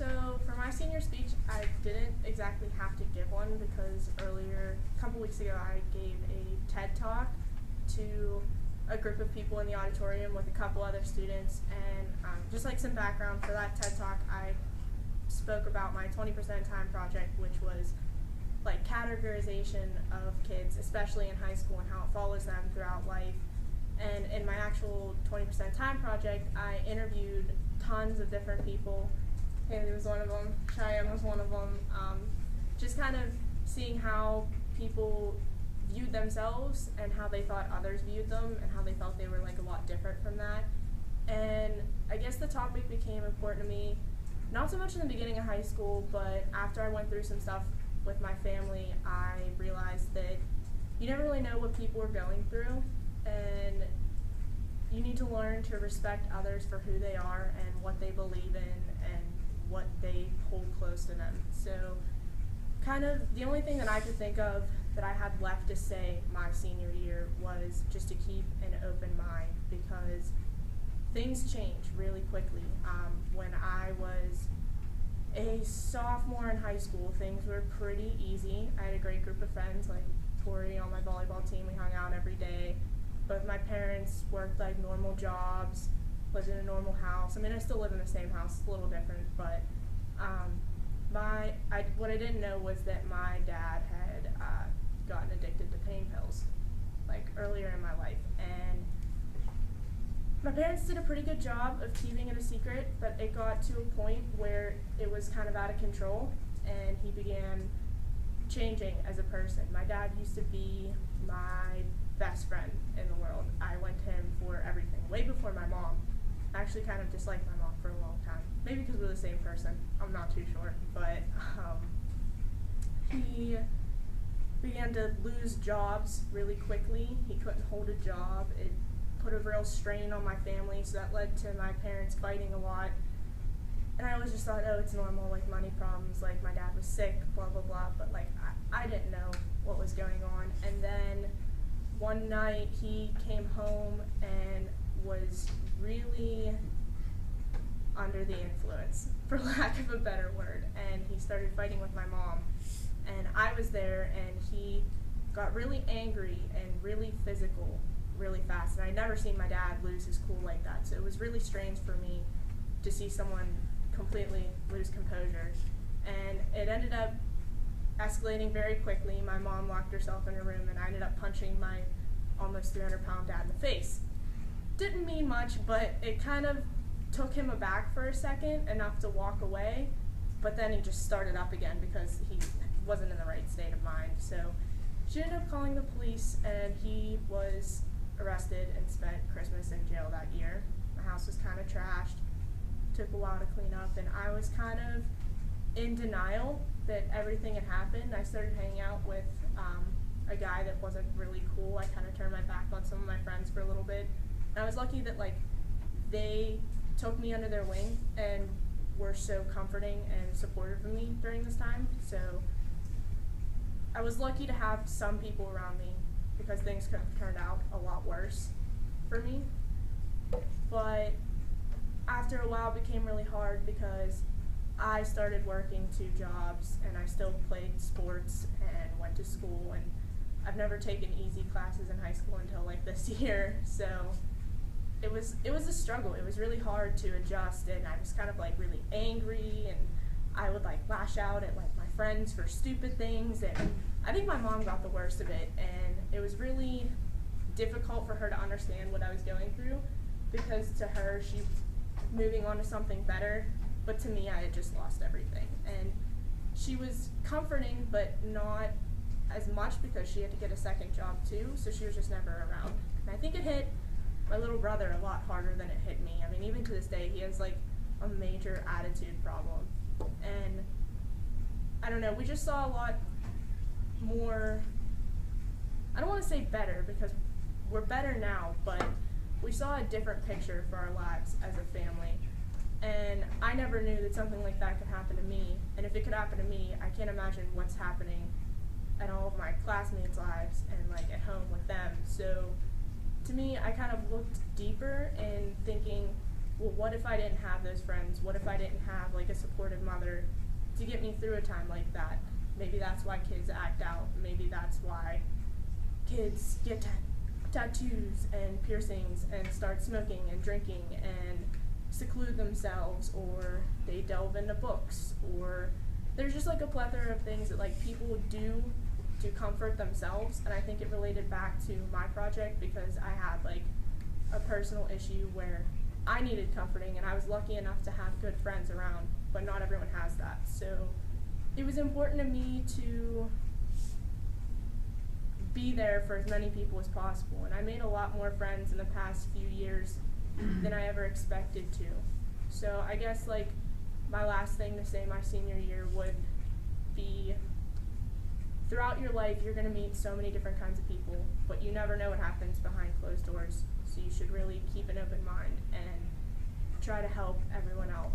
So for my senior speech, I didn't exactly have to give one because earlier, a couple weeks ago, I gave a TED talk to a group of people in the auditorium with a couple other students. And just like some background for that TED talk, I spoke about my 20% time project, which was like categorization of kids, especially in high school, and how it follows them throughout life. And in my actual 20% time project, I interviewed tons of different people. Haley was one of them, Cheyenne was one of them, just kind of seeing how people viewed themselves and how they thought others viewed them and how they felt they were like a lot different from that. And I guess the topic became important to me, not so much in the beginning of high school, but after I went through some stuff with my family, I realized that you never really know what people are going through, and you need to learn to respect others for who they are and what they believe in and what they hold close to them. So kind of the only thing that I could think of that I had left to say my senior year was just to keep an open mind, because things change really quickly. When I was a sophomore in high school, things were pretty easy. I had a great group of friends, like Tori on my volleyball team. We hung out every day. Both my parents worked like normal jobs, lived in a normal house. I mean, I still live in the same house, it's a little different, but what I didn't know was that my dad had gotten addicted to pain pills, like earlier in my life. And my parents did a pretty good job of keeping it a secret, but it got to a point where it was kind of out of control, and he began changing as a person. My dad used to be my best friend in the world. I went to him for everything, way before my mom. I actually kind of disliked my mom for a long time. Maybe because we're the same person, I'm not too sure, but he began to lose jobs really quickly. He couldn't hold a job. It put a real strain on my family, so that led to my parents fighting a lot. And I always just thought, oh, it's normal, like money problems, like my dad was sick, blah, blah, blah, but like I didn't know what was going on. And then one night he came home and was really under the influence, for lack of a better word, and he started fighting with my mom. And I was there, and he got really angry and really physical really fast, and I'd never seen my dad lose his cool like that, so it was really strange for me to see someone completely lose composure. And it ended up escalating very quickly. My mom locked herself in her room, and I ended up punching my almost 300-pound dad in the face. Didn't mean much, but it kind of took him aback for a second, enough to walk away, but then he just started up again because he wasn't in the right state of mind. So she ended up calling the police, and he was arrested and spent Christmas in jail that year. My house was kind of trashed, took a while to clean up, and I was kind of in denial that everything had happened. I started hanging out with a guy that wasn't really cool. I kind of turned my back on some of my friends for a little bit. And I was lucky that like they took me under their wing and were so comforting and supportive of me during this time. So I was lucky to have some people around me, because things could have turned out a lot worse for me. But after a while it became really hard because I started working 2 jobs, and I still played sports and went to school, and I've never taken easy classes in high school until like this year. So it was a struggle. It was really hard to adjust, and I was kind of like really angry, and I would like lash out at like my friends for stupid things, and I think my mom got the worst of it, and it was really difficult for her to understand what I was going through, because to her she's moving on to something better, but to me I had just lost everything. And she was comforting, but not as much, because she had to get a second job too, so she was just never around. And I think it hit my little brother a lot harder than it hit me. I mean, even to this day, he has like a major attitude problem. And I don't know, we just saw a lot more, I don't want to say better, because we're better now, but we saw a different picture for our lives as a family. And I never knew that something like that could happen to me. And if it could happen to me, I can't imagine what's happening at all of my classmates' lives and like at home with them. So to me, I kind of looked deeper in thinking, well, what if I didn't have those friends? What if I didn't have like a supportive mother to get me through a time like that? Maybe that's why kids act out. Maybe that's why kids get tattoos and piercings and start smoking and drinking and seclude themselves, or they delve into books, or there's just like a plethora of things that like people do to comfort themselves. And I think it related back to my project because I had like a personal issue where I needed comforting, and I was lucky enough to have good friends around, but not everyone has that. So it was important to me to be there for as many people as possible, and I made a lot more friends in the past few years than I ever expected to. So I guess like my last thing to say my senior year would be, throughout your life you're going to meet so many different kinds of people, but you never know what happens behind closed doors. So you should really keep an open mind and try to help everyone else.